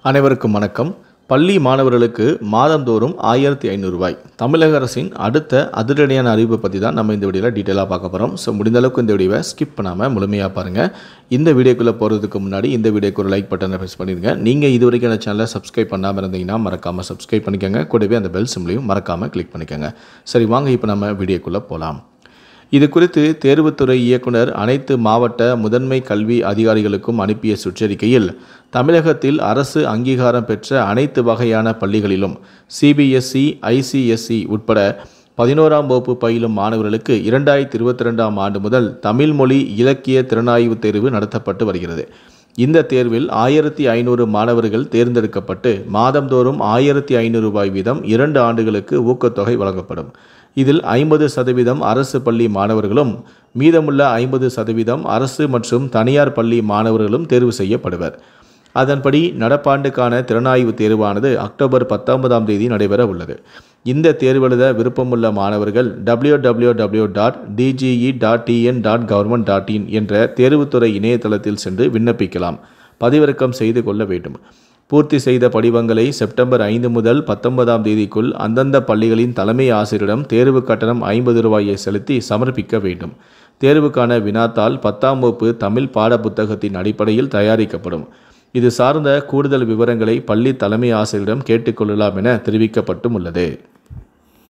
அனைவருக்கும் வணக்கம். பள்ளி மாணவர்களுக்கு மாதந்தோறும் 1500 ரூபாய். தமிழக அரசின் அடுத்த அதிரடியான அறிவிப்பை பற்றி தான் நம்ம இந்த வீடியோவில் டீட்டெயிலாக பார்க்க போகிறோம். ஸோ முடிந்த அளவுக்கு இந்த வீடியோவை ஸ்கிப் பண்ணாமல் முழுமையாக பாருங்கள். இந்த வீடியோக்குள்ளே போகிறதுக்கு முன்னாடி இந்த வீடியோக்கு ஒரு லைக் பட்டனை ப்ரெஸ் பண்ணிடுங்க. நீங்கள் இது வரைக்கும் அந்த சேனலை சப்ஸ்கிரைப் பண்ணாமல் இருந்தீங்கன்னா மறக்காமல் சப்ஸ்கிரைப் பண்ணிக்கோங்க. கூடவே அந்த பெல் சிம்லையும் மறக்காமல் கிளிக் பண்ணிக்கோங்க. சரி, வாங்க இப்போ நம்ம வீடியோக்குள்ளே போகலாம். இது குறித்து தேர்வுத்துறை இயக்குனர் அனைத்து மாவட்ட முதன்மை கல்வி அதிகாரிகளுக்கும் அனுப்பிய சுற்றறிக்கையில், தமிழகத்தில் அரசு அங்கீகாரம் பெற்ற அனைத்து வகையான பள்ளிகளிலும் சிபிஎஸ்இ, ஐசிஎஸ்இ உட்பட 11ஆம் வகுப்பு பயிலும் மாணவர்களுக்கு 2022ஆம் ஆண்டு முதல் தமிழ் மொழி இலக்கிய திறனாய்வு தேர்வு நடத்தப்பட்டு வருகிறது. இந்த தேர்வில் 1500 மாணவர்கள் தேர்ந்தெடுக்கப்பட்டு மாதந்தோறும் 1500 ரூபாய் வீதம் 2 ஆண்டுகளுக்கு ஊக்கத்தொகை வழங்கப்படும். இதில் 50% அரசு பள்ளி மாணவர்களும் மீதமுள்ள 50% அரசு மற்றும் தனியார் பள்ளி மாணவர்களும் தேர்வு செய்யப்படுவர். அதன்படி நடப்பாண்டுக்கான திறனாய்வு தேர்வானது அக்டோபர் 19ஆம் தேதி நடைபெற உள்ளது. இந்த தேர்வெழுத விருப்பமுள்ள மாணவர்கள் www.dge.tn.government.in என்ற தேர்வுத்துறை இணையதளத்தில் சென்று விண்ணப்பிக்கலாம். பதிவிறக்கம் செய்து கொள்ள வேண்டும். பூர்த்தி செய்த படிவங்களை செப்டம்பர் 5 முதல் 19ஆம் தேதிக்குள் அந்தந்த பள்ளிகளின் தலைமை ஆசிரியரிடம் தேர்வு கட்டணம் 50 ரூபாயை செலுத்தி சமர்ப்பிக்க வேண்டும். தேர்வுக்கான வினாத்தாள் 10ஆம் வகுப்பு தமிழ் பாட புத்தகத்தின் அடிப்படையில் தயாரிக்கப்படும். இது சார்ந்த கூடுதல் விவரங்களை பள்ளி தலைமை ஆசிரியரிடம் கேட்டுக்கொள்ளலாம் என தெரிவிக்கப்பட்டும் உள்ளது.